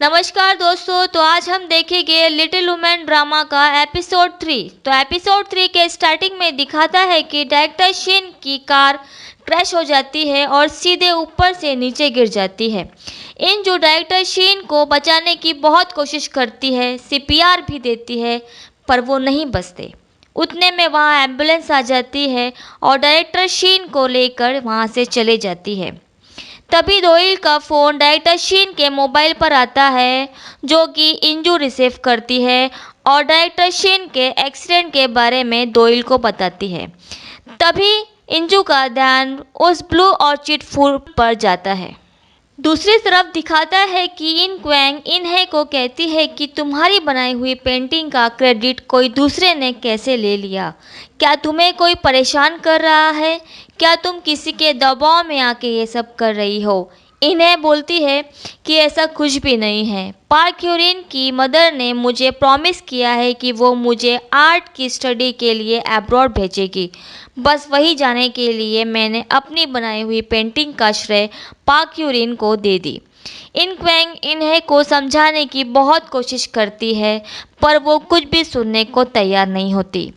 नमस्कार दोस्तों, तो आज हम देखेंगे लिटिल वुमेन ड्रामा का एपिसोड 3। तो एपिसोड 3 के स्टार्टिंग में दिखाता है कि डायरेक्टर शिन की कार क्रैश हो जाती है और सीधे ऊपर से नीचे गिर जाती है। इंजू डायरेक्टर शिन को बचाने की बहुत कोशिश करती है, सीपीआर भी देती है, पर वो नहीं बचते। उतने में वहाँ एम्बुलेंस आ जाती है और डायरेक्टर शिन को लेकर वहाँ से चले जाती है। तभी दोइल का फ़ोन डायरेक्टर शिन के मोबाइल पर आता है, जो कि इंजू रिसीव करती है और डायरेक्टर शिन के एक्सीडेंट के बारे में दोइल को बताती है। तभी इंजू का ध्यान उस ब्लू ऑर्चिड फूल पर जाता है। दूसरी तरफ दिखाता है कि इन क्वैंग इन्हें को कहती है कि तुम्हारी बनाई हुई पेंटिंग का क्रेडिट कोई दूसरे ने कैसे ले लिया। क्या तुम्हें कोई परेशान कर रहा है? क्या तुम किसी के दबाव में आके ये सब कर रही हो? इन्हें बोलती है कि ऐसा कुछ भी नहीं है। पार्क ह्यूरिन की मदर ने मुझे प्रॉमिस किया है कि वो मुझे आर्ट की स्टडी के लिए अब्रॉड भेजेगी। बस वही जाने के लिए मैंने अपनी बनाई हुई पेंटिंग का श्रेय पार्क ह्यूरिन को दे दी। इन क्वैंग इन्हें को समझाने की बहुत कोशिश करती है, पर वो कुछ भी सुनने को तैयार नहीं होती।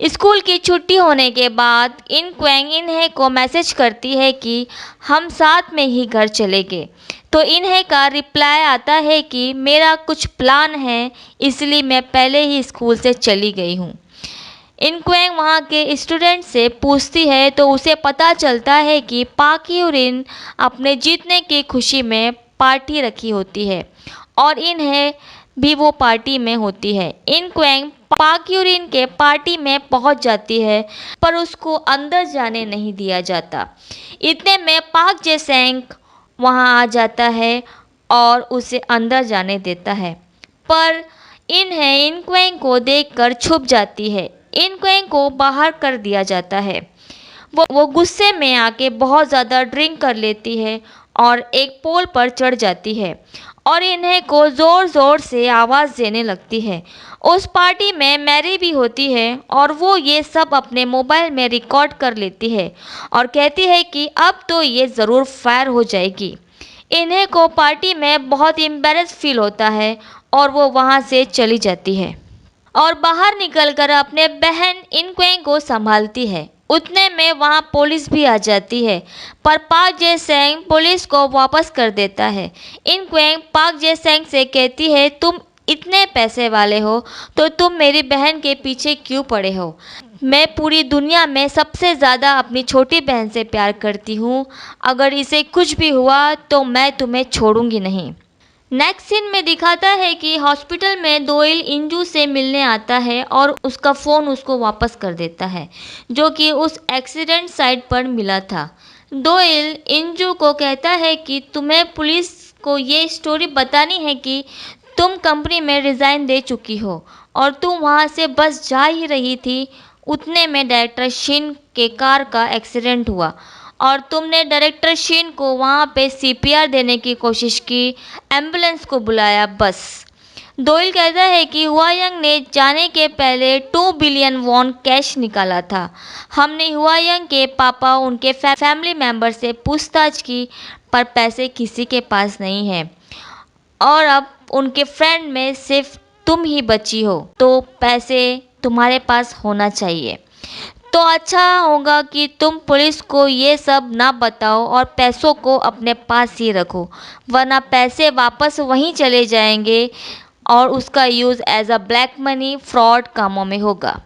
स्कूल की छुट्टी होने के बाद इन क्वैंग इन्हें को मैसेज करती है कि हम साथ में ही घर चलेंगे। तो इन्हें का रिप्लाई आता है कि मेरा कुछ प्लान है, इसलिए मैं पहले ही स्कूल से चली गई हूँ। इन क्वैंग वहाँ के स्टूडेंट से पूछती है तो उसे पता चलता है कि पार्क ह्यूरिन अपने जीतने की खुशी में पार्टी रखी होती है और इन्हें भी वो पार्टी में होती है। इन क्वैंग पार्क ह्यूरिन के पार्टी में पहुंच जाती है, पर उसको अंदर जाने नहीं दिया जाता। इतने में पार्क जे-सेंग वहां आ जाता है और उसे अंदर जाने देता है, पर इन्हें इन क्वैंग को देखकर छुप जाती है। इन क्वैंग को बाहर कर दिया जाता है। वो गुस्से में आके बहुत ज़्यादा ड्रिंक कर लेती है और एक पोल पर चढ़ जाती है और इन्हें को ज़ोर ज़ोर से आवाज़ देने लगती है। उस पार्टी में मैरी भी होती है और वो ये सब अपने मोबाइल में रिकॉर्ड कर लेती है और कहती है कि अब तो ये ज़रूर फायर हो जाएगी। इन्हें को पार्टी में बहुत एम्बैरेस फील होता है और वो वहाँ से चली जाती है और बाहर निकलकर अपने बहन इन क्वैंग को संभालती है। उतने में वहाँ पुलिस भी आ जाती है, पर पार्क जे-सेंग पुलिस को वापस कर देता है। इन क्वैंग पार्क जे-सेंग से कहती है, तुम इतने पैसे वाले हो तो तुम मेरी बहन के पीछे क्यों पड़े हो? मैं पूरी दुनिया में सबसे ज़्यादा अपनी छोटी बहन से प्यार करती हूँ। अगर इसे कुछ भी हुआ तो मैं तुम्हें छोड़ूंगी नहीं। नेक्स्ट सीन में दिखाता है कि हॉस्पिटल में दोइल इंजू से मिलने आता है और उसका फ़ोन उसको वापस कर देता है, जो कि उस एक्सीडेंट साइट पर मिला था। दोइल इंजू को कहता है कि तुम्हें पुलिस को ये स्टोरी बतानी है कि तुम कंपनी में रिज़ाइन दे चुकी हो और तुम वहाँ से बस जा ही रही थी। उतने में डायरेक्टर शिन के कार का एक्सीडेंट हुआ और तुमने डायरेक्टर शिन को वहाँ पे सीपीआर देने की कोशिश की, एम्बुलेंस को बुलाया बस। दोइल कहता है कि हुआयंग ने जाने के पहले 2 बिलियन वॉन कैश निकाला था। हमने हुआयंग के पापा उनके फैमिली मेम्बर से पूछताछ की, पर पैसे किसी के पास नहीं है और अब उनके फ्रेंड में सिर्फ तुम ही बची हो, तो पैसे तुम्हारे पास होना चाहिए। तो अच्छा होगा कि तुम पुलिस को ये सब ना बताओ और पैसों को अपने पास ही रखो, वरना पैसे वापस वहीं चले जाएंगे और उसका use as a black money fraud कामों में होगा।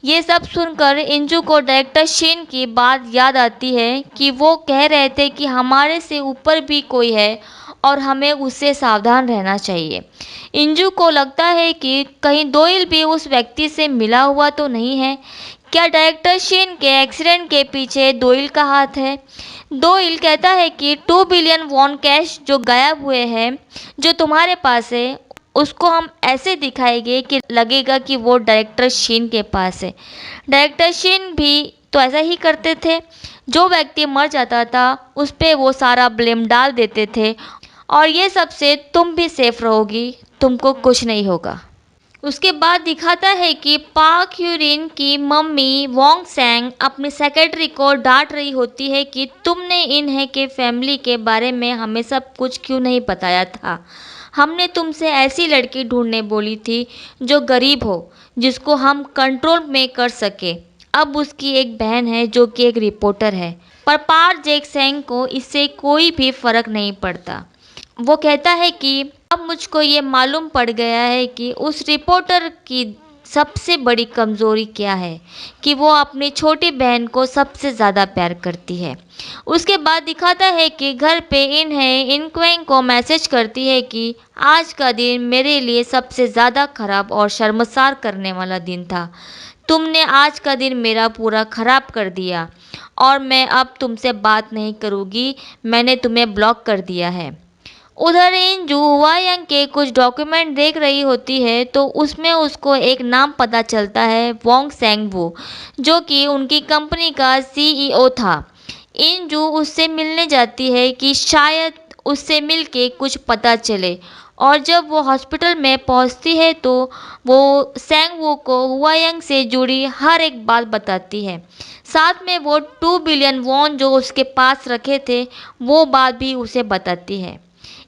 ये सब सुनकर इंजू को डायरेक्टर शिन की बात याद आती है कि वो कह रहे थे कि हमारे से ऊपर भी कोई है और हमें उससे सावधान रहना चाहिए। इंजू को लगता है कि कहीं दोइल भी उस व्यक्ति से मिला हुआ तो नहीं है। क्या डायरेक्टर शिन के एक्सीडेंट के पीछे दोइल का हाथ है? दोइल कहता है कि 2 बिलियन वॉन कैश जो गायब हुए हैं, जो तुम्हारे पास है, उसको हम ऐसे दिखाएंगे कि लगेगा कि वो डायरेक्टर शिन के पास है। डायरेक्टर शिन भी तो ऐसा ही करते थे। जो व्यक्ति मर जाता था उस पर वो सारा ब्लेम डाल देते थे और ये सब से तुम भी सेफ रहोगी, तुमको कुछ नहीं होगा। उसके बाद दिखाता है कि पार्क ह्यूरिन की मम्मी वोंग सैंग अपनी सेक्रेटरी को डांट रही होती है कि तुमने इन्हें के फैमिली के बारे में हमें सब कुछ क्यों नहीं बताया था। हमने तुमसे ऐसी लड़की ढूंढने बोली थी जो गरीब हो, जिसको हम कंट्रोल में कर सके। अब उसकी एक बहन है जो कि एक रिपोर्टर है, पर पार जेक सेंग को इससे कोई भी फर्क नहीं पड़ता। वो कहता है कि अब मुझको ये मालूम पड़ गया है कि उस रिपोर्टर की सबसे बड़ी कमज़ोरी क्या है, कि वो अपनी छोटी बहन को सबसे ज़्यादा प्यार करती है। उसके बाद दिखाता है कि घर पे इनक्वेंग को मैसेज करती है कि आज का दिन मेरे लिए सबसे ज़्यादा खराब और शर्मसार करने वाला दिन था। तुमने आज का दिन मेरा पूरा खराब कर दिया और मैं अब तुमसे बात नहीं करूँगी, मैंने तुम्हें ब्लॉक कर दिया है। उधर इंजू हुआयंग के कुछ डॉक्यूमेंट देख रही होती है तो उसमें उसको एक नाम पता चलता है, वोंग सेंगवू, जो कि उनकी कंपनी का सीईओ था। इंजू उससे मिलने जाती है कि शायद उससे मिलके कुछ पता चले, और जब वो हॉस्पिटल में पहुंचती है तो वो सेंगवू को हुआयंग से जुड़ी हर एक बात बताती है। साथ में वो 2 बिलियन वॉन जो उसके पास रखे थे वो बात भी उसे बताती है।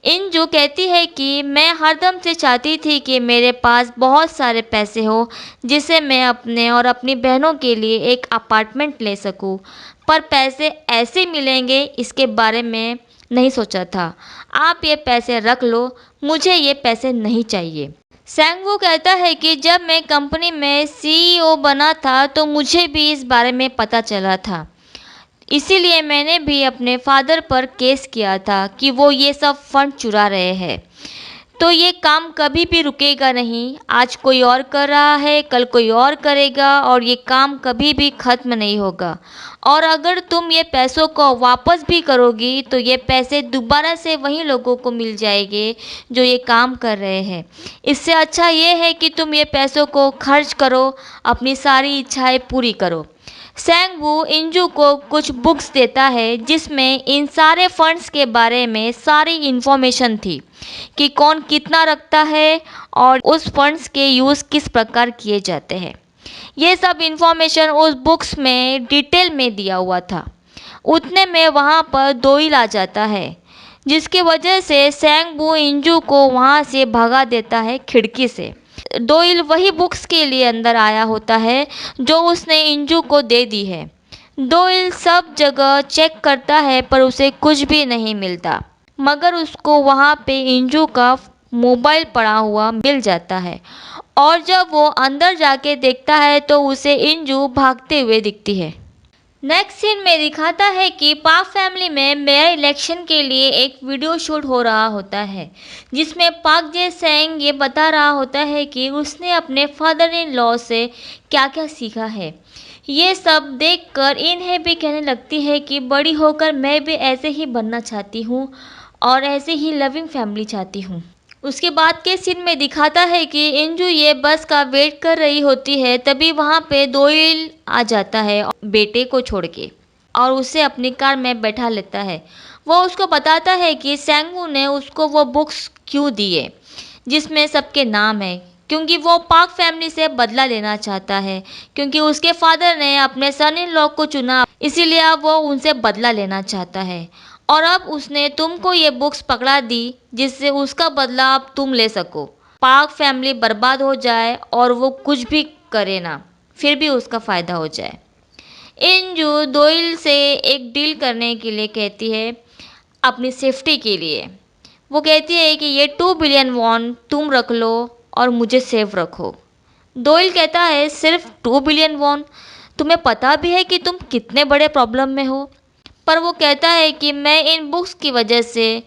इंजू कहती है कि मैं हरदम से चाहती थी कि मेरे पास बहुत सारे पैसे हो, जिससे मैं अपने और अपनी बहनों के लिए एक अपार्टमेंट ले सकूं, पर पैसे ऐसे मिलेंगे इसके बारे में नहीं सोचा था। आप ये पैसे रख लो, मुझे ये पैसे नहीं चाहिए। सैंगवू कहता है कि जब मैं कंपनी में सीईओ बना था तो मुझे भी इस बारे में पता चला था, इसीलिए मैंने भी अपने फादर पर केस किया था कि वो ये सब फंड चुरा रहे हैं। तो ये काम कभी भी रुकेगा नहीं। आज कोई और कर रहा है, कल कोई और करेगा, और ये काम कभी भी ख़त्म नहीं होगा। और अगर तुम ये पैसों को वापस भी करोगी तो ये पैसे दोबारा से वही लोगों को मिल जाएंगे जो ये काम कर रहे हैं। इससे अच्छा ये है कि तुम ये पैसों को खर्च करो, अपनी सारी इच्छाएं पूरी करो। सैंगवू इंजू को कुछ बुक्स देता है जिसमें इन सारे फंड्स के बारे में सारी इन्फॉर्मेशन थी, कि कौन कितना रखता है और उस फंड्स के यूज़ किस प्रकार किए जाते हैं। ये सब इन्फॉर्मेशन उस बुक्स में डिटेल में दिया हुआ था। उतने में वहाँ पर दोइल आ जाता है, जिसकी वजह से सैंगवू इंजू को वहाँ से भगा देता है खिड़की से। दोइल वही बुक्स के लिए अंदर आया होता है जो उसने इंजू को दे दी है। दोइल सब जगह चेक करता है पर उसे कुछ भी नहीं मिलता, मगर उसको वहाँ पे इंजू का मोबाइल पड़ा हुआ मिल जाता है, और जब वो अंदर जाके देखता है तो उसे इंजू भागते हुए दिखती है। नेक्स्ट सीन में दिखाता है कि पाक फैमिली में मेयर इलेक्शन के लिए एक वीडियो शूट हो रहा होता है, जिसमें पाक जे सेंग ये बता रहा होता है कि उसने अपने फादर इन लॉ से क्या क्या सीखा है। ये सब देखकर इन्हें भी कहने लगती है कि बड़ी होकर मैं भी ऐसे ही बनना चाहती हूँ और ऐसे ही लविंग फैमिली चाहती हूँ। उसके बाद के सीन में दिखाता है कि इंजू ये बस का वेट कर रही होती है, तभी वहाँ पे दोइल आ जाता है बेटे को छोड़ के, और उसे अपनी कार में बैठा लेता है। वो उसको बताता है कि सैंगवू ने उसको वो बुक्स क्यों दिए जिसमें सबके नाम है, क्योंकि वो पाक फैमिली से बदला लेना चाहता है, क्योंकि उसके फादर ने अपने सन इन लॉ को चुना, इसीलिए अब वो उनसे बदला लेना चाहता है। और अब उसने तुमको ये बुक्स पकड़ा दी जिससे उसका बदला अब तुम ले सको। पाक फैमिली बर्बाद हो जाए और वो कुछ भी करे ना, फिर भी उसका फ़ायदा हो जाए। इंजू दोइल से एक डील करने के लिए कहती है, अपनी सेफ्टी के लिए। वो कहती है कि ये 2 बिलियन वॉन तुम रख लो और मुझे सेफ रखो। दोइल कहता है, सिर्फ 2 बिलियन वॉन? तुम्हें पता भी है कि तुम कितने बड़े प्रॉब्लम में हो? पर वो कहता है कि मैं इन बुक्स की वजह से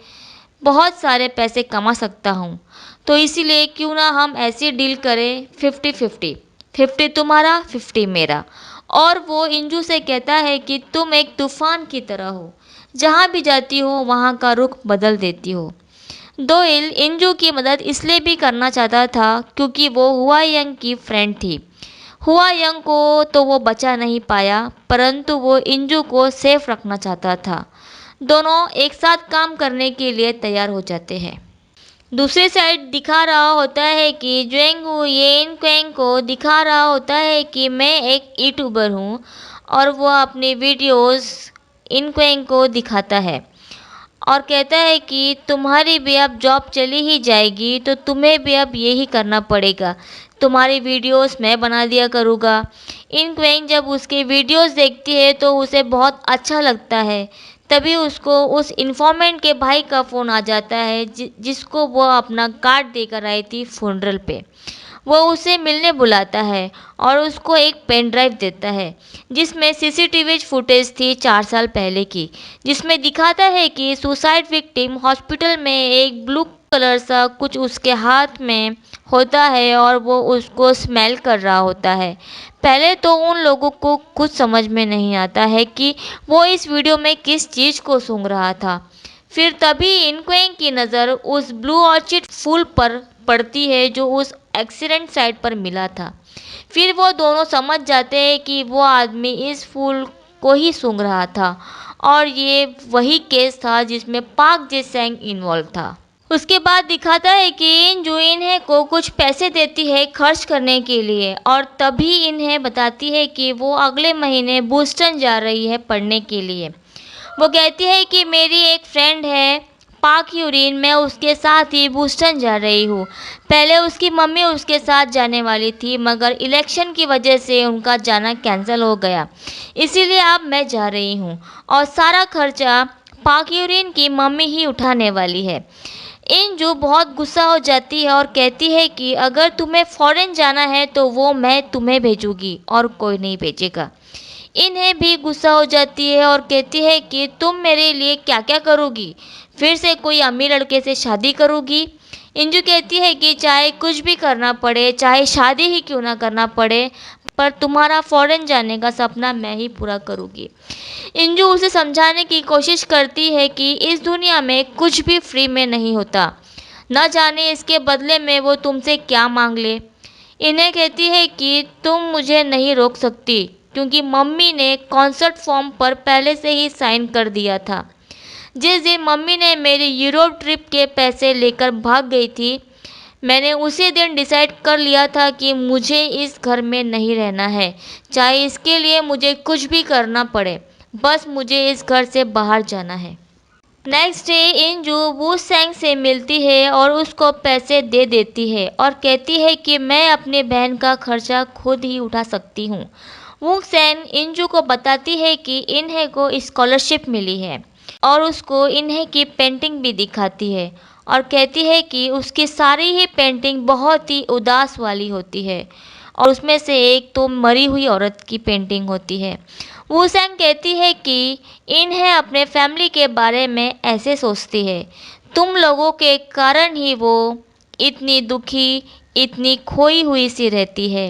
बहुत सारे पैसे कमा सकता हूँ, तो इसीलिए क्यों ना हम ऐसी डील करें 50-50, 50 तुम्हारा 50 मेरा। और वो इंजू से कहता है कि तुम एक तूफान की तरह हो, जहाँ भी जाती हो वहाँ का रुख बदल देती हो। दोइल इंजू की मदद इसलिए भी करना चाहता था क्योंकि वो हुआयंग की फ्रेंड थी। हुआयंग को तो वो बचा नहीं पाया, परंतु वो इंजू को सेफ रखना चाहता था। दोनों एक साथ काम करने के लिए तैयार हो जाते हैं। दूसरी साइड दिखा रहा होता है कि ज्वेंगू ये इनक्वेंग को दिखा रहा होता है कि मैं एक यूट्यूबर हूँ, और वो अपनी वीडियोस इनक्वेंग को दिखाता है, और कहता है कि तुम्हारी भी अब जॉब चली ही जाएगी तो तुम्हें भी अब यही करना पड़ेगा, तुम्हारी वीडियोस मैं बना दिया करूँगा। इन क्वेंग जब उसके वीडियोस देखती है तो उसे बहुत अच्छा लगता है। तभी उसको उस इन्फॉर्मेंट के भाई का फ़ोन आ जाता है जिसको वो अपना कार्ड देकर आई थी फ्यूनरल पे। वो उसे मिलने बुलाता है और उसको एक पेन ड्राइव देता है जिसमें सीसीटीवी फुटेज थी 4 साल पहले की, जिसमें दिखाता है कि सुसाइड विक्टिम हॉस्पिटल में एक ब्लू कलर सा कुछ उसके हाथ में होता है और वो उसको स्मेल कर रहा होता है। पहले तो उन लोगों को कुछ समझ में नहीं आता है कि वो इस वीडियो में किस चीज़ को सूंघ रहा था। फिर तभी इनक्वेंग की नज़र उस ब्लू ऑर्चिड फूल पर पड़ती है जो उस एक्सीडेंट साइट पर मिला था। फिर वो दोनों समझ जाते हैं कि वो आदमी इस फूल को ही सूंघ रहा था और ये वही केस था जिसमें पाक जे-सेंग इन्वॉल्व था। उसके बाद दिखाता है कि इंजू इन्हें को कुछ पैसे देती है खर्च करने के लिए और तभी इन्हें बताती है कि वो अगले महीने बोस्टन जा रही है पढ़ने के लिए। वो कहती है कि मेरी एक फ्रेंड है पाक यूरिन, मैं उसके साथ ही बोस्टन जा रही हूँ। पहले उसकी मम्मी उसके साथ जाने वाली थी मगर इलेक्शन की वजह से उनका जाना कैंसिल हो गया, इसीलिए अब मैं जा रही हूँ और सारा खर्चा पाक यूरिन की मम्मी ही उठाने वाली है। इंजू बहुत गुस्सा हो जाती है और कहती है कि अगर तुम्हें फ़ॉरेन जाना है तो वो मैं तुम्हें भेजूँगी और कोई नहीं भेजेगा। इन्हें भी गुस्सा हो जाती है और कहती है कि तुम मेरे लिए क्या क्या करोगी, फिर से कोई अमीर लड़के से शादी करोगी। इंजू कहती है कि चाहे कुछ भी करना पड़े, चाहे शादी ही क्यों ना करना पड़े, पर तुम्हारा फ़ॉरेन जाने का सपना मैं ही पूरा करूँगी। इंजू उसे समझाने की कोशिश करती है कि इस दुनिया में कुछ भी फ्री में नहीं होता, न जाने इसके बदले में वो तुमसे क्या मांग ले। इन्हें कहती है कि तुम मुझे नहीं रोक सकती क्योंकि मम्मी ने कॉन्सर्ट फॉर्म पर पहले से ही साइन कर दिया था। जिस दिन मम्मी ने मेरी यूरोप ट्रिप के पैसे लेकर भाग गई थी, मैंने उसी दिन डिसाइड कर लिया था कि मुझे इस घर में नहीं रहना है, चाहे इसके लिए मुझे कुछ भी करना पड़े, बस मुझे इस घर से बाहर जाना है। नेक्स्ट डे इंजू वू सेंग से मिलती है और उसको पैसे दे देती है और कहती है कि मैं अपने बहन का खर्चा खुद ही उठा सकती हूँ। वू सेंग इंजू को बताती है कि इन्हें को स्कॉलरशिप मिली है और उसको इन्हें की पेंटिंग भी दिखाती है और कहती है कि उसकी सारी ही पेंटिंग बहुत ही उदास वाली होती है और उसमें से एक तो मरी हुई औरत की पेंटिंग होती है। वू सेंग कहती है कि इन्हें अपने फैमिली के बारे में ऐसे सोचती है, तुम लोगों के कारण ही वो इतनी दुखी, इतनी खोई हुई सी रहती है।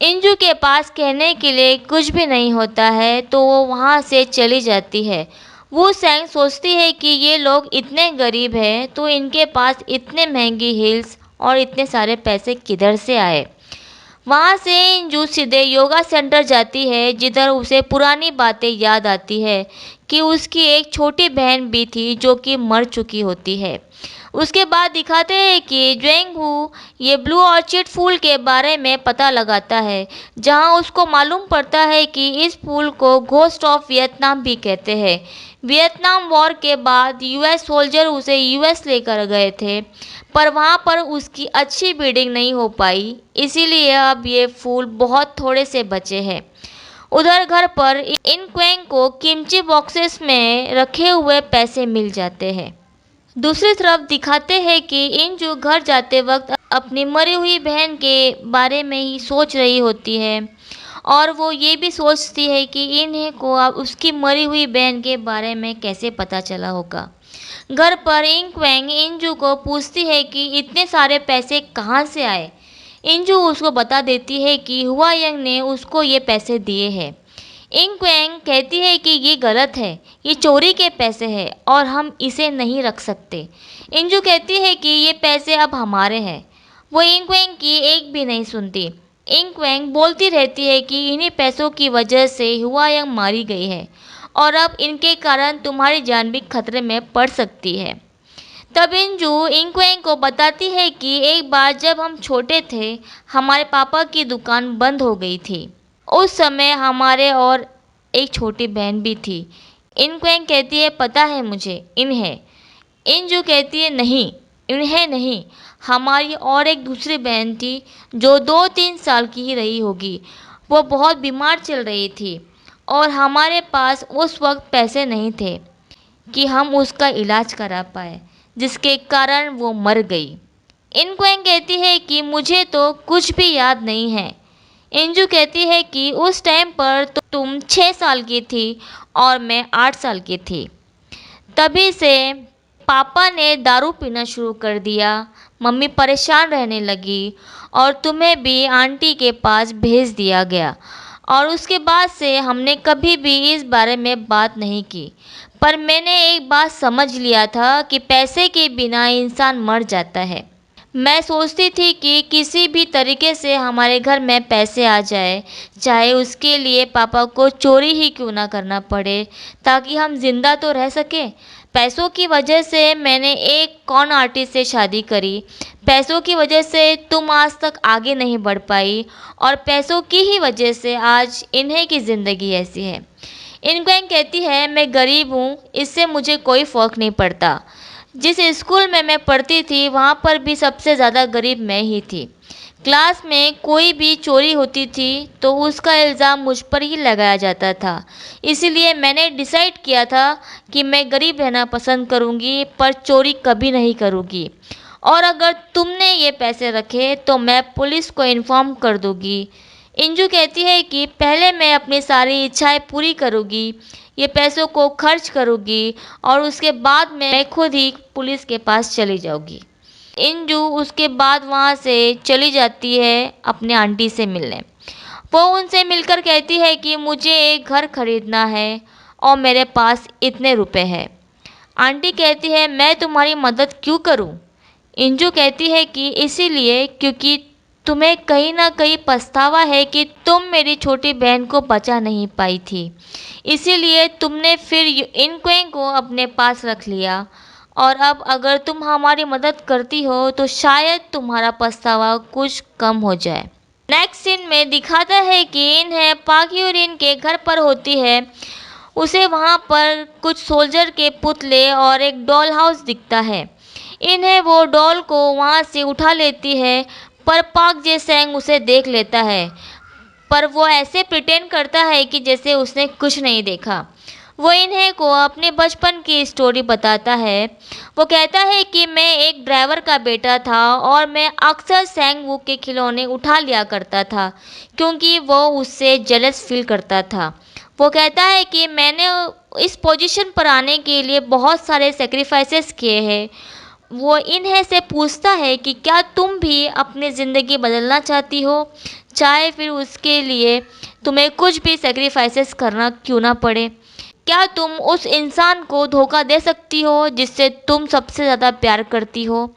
इंजू के पास कहने के लिए कुछ भी नहीं होता है तो वो वहाँ से चली जाती है। वो सेंग सोचती है कि ये लोग इतने गरीब हैं तो इनके पास इतने महंगी हील्स और इतने सारे पैसे किधर से आए। वहाँ से इंजू सीधे योगा सेंटर जाती है जिधर उसे पुरानी बातें याद आती है कि उसकी एक छोटी बहन भी थी जो कि मर चुकी होती है। उसके बाद दिखाते हैं कि ज्वेंग हू ये ब्लू ऑर्चिड फूल के बारे में पता लगाता है, जहां उसको मालूम पड़ता है कि इस फूल को घोस्ट ऑफ वियतनाम भी कहते हैं। वियतनाम वॉर के बाद यूएस सोल्जर उसे यूएस लेकर गए थे, पर वहां पर उसकी अच्छी ब्रीडिंग नहीं हो पाई, इसीलिए अब ये फूल बहुत थोड़े से बचे हैं। उधर घर पर इन क्वेंग को किमची बॉक्सेस में रखे हुए पैसे मिल जाते हैं। दूसरी तरफ दिखाते हैं कि इंजू घर जाते वक्त अपनी मरी हुई बहन के बारे में ही सोच रही होती है और वो ये भी सोचती है कि इन्हें को अब उसकी मरी हुई बहन के बारे में कैसे पता चला होगा। घर पर इंक्वेंग इंजू को पूछती है कि इतने सारे पैसे कहाँ से आए। इंजू उसको बता देती है कि हुआ यंग ने उसको ये पैसे दिए हैं। इंक्वेंग कहती है कि ये गलत है, ये चोरी के पैसे हैं और हम इसे नहीं रख सकते। इंजू कहती है कि ये पैसे अब हमारे हैं। वो इंक्वेंग की एक भी नहीं सुनती। इंक्वेंग बोलती रहती है कि इन्हीं पैसों की वजह से हुआ यंग मारी गई है और अब इनके कारण तुम्हारी जान भी खतरे में पड़ सकती है। तब इंजू इंक्वेंग को बताती है कि एक बार जब हम छोटे थे हमारे पापा की दुकान बंद हो गई थी। उस समय हमारे और एक छोटी बहन भी थी। इंक्वेंग कहती है पता है मुझे इन्हें। इंजू कहती है नहीं, इन्हें नहीं, हमारी और एक दूसरी बहन थी जो 2-3 साल की ही रही होगी। वो बहुत बीमार चल रही थी और हमारे पास उस वक्त पैसे नहीं थे कि हम उसका इलाज करा पाए, जिसके कारण वो मर गई। इनक्वेंग कहती है कि मुझे तो कुछ भी याद नहीं है। इंजू कहती है कि उस टाइम पर तो तुम 6 साल की थी और मैं 8 साल की थी। तभी से पापा ने दारू पीना शुरू कर दिया, मम्मी परेशान रहने लगी और तुम्हें भी आंटी के पास भेज दिया गया और उसके बाद से हमने कभी भी इस बारे में बात नहीं की। पर मैंने एक बात समझ लिया था कि पैसे के बिना इंसान मर जाता है। मैं सोचती थी कि किसी भी तरीके से हमारे घर में पैसे आ जाए, चाहे उसके लिए पापा को चोरी ही क्यों ना करना पड़े, ताकि हम जिंदा तो रह सकें। पैसों की वजह से मैंने एक कॉन आर्टिस्ट से शादी करी, पैसों की वजह से तुम आज तक आगे नहीं बढ़ पाई और पैसों की ही वजह से आज इन्हें की ज़िंदगी ऐसी है। इनक्वेंग कहती है मैं गरीब हूँ, इससे मुझे कोई फ़र्क नहीं पड़ता। जिस स्कूल में मैं पढ़ती थी वहाँ पर भी सबसे ज़्यादा गरीब मैं ही थी। क्लास में कोई भी चोरी होती थी तो उसका इल्ज़ाम मुझ पर ही लगाया जाता था। इसीलिए मैंने डिसाइड किया था कि मैं गरीब रहना पसंद करूँगी पर चोरी कभी नहीं करूँगी। और अगर तुमने ये पैसे रखे तो मैं पुलिस को इन्फॉर्म कर दूँगी। इंजू कहती है कि पहले मैं अपनी सारी इच्छाएं पूरी करूँगी, ये पैसों को खर्च करूँगी और उसके बाद मैं खुद ही पुलिस के पास चली जाऊँगी। इंजू उसके बाद वहाँ से चली जाती है अपने आंटी से मिलने। वो उनसे मिलकर कहती है कि मुझे एक घर खरीदना है और मेरे पास इतने रुपए हैं। आंटी कहती है मैं तुम्हारी मदद क्यों करूं? इंजू कहती है कि इसीलिए क्योंकि तुम्हें कहीं ना कहीं पछतावा है कि तुम मेरी छोटी बहन को बचा नहीं पाई थी, इसीलिए तुमने फिर इनक्वेंग को अपने पास रख लिया और अब अगर तुम हमारी मदद करती हो तो शायद तुम्हारा पछतावा कुछ कम हो जाए। नेक्स्ट सीन में दिखाता है कि इन्हें पाक यूरिन के घर पर होती है। उसे वहाँ पर कुछ सोल्जर के पुतले और एक डॉल हाउस दिखता है। इन्हें वो डॉल को वहाँ से उठा लेती है पर पाक जे सेंग उसे देख लेता है, पर वो ऐसे प्रिटेंड करता है कि जैसे उसने कुछ नहीं देखा। वो इन्हें को अपने बचपन की स्टोरी बताता है। वो कहता है कि मैं एक ड्राइवर का बेटा था और मैं अक्सर सेंग वू के खिलौने उठा लिया करता था क्योंकि वो उससे जेलस फील करता था। वो कहता है कि मैंने इस पोजीशन पर आने के लिए बहुत सारे सेक्रीफाइसेस किए हैं। वो इन्हें से पूछता है कि क्या तुम भी अपनी ज़िंदगी बदलना चाहती हो, चाहे फिर उसके लिए तुम्हें कुछ भी सेक्रीफाइसेस करना क्यों ना पड़े। क्या तुम उस इंसान को धोखा दे सकती हो जिससे तुम सबसे ज़्यादा प्यार करती हो।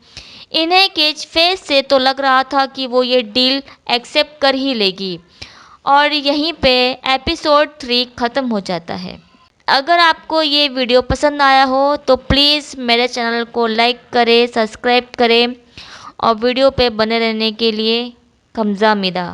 इन्हें के फेस से तो लग रहा था कि वो ये डील एक्सेप्ट कर ही लेगी और यहीं पे एपिसोड 3 ख़त्म हो जाता है। अगर आपको ये वीडियो पसंद आया हो तो प्लीज़ मेरे चैनल को लाइक करें, सब्सक्राइब करें और वीडियो पे बने रहने के लिए खमज़ामिदा।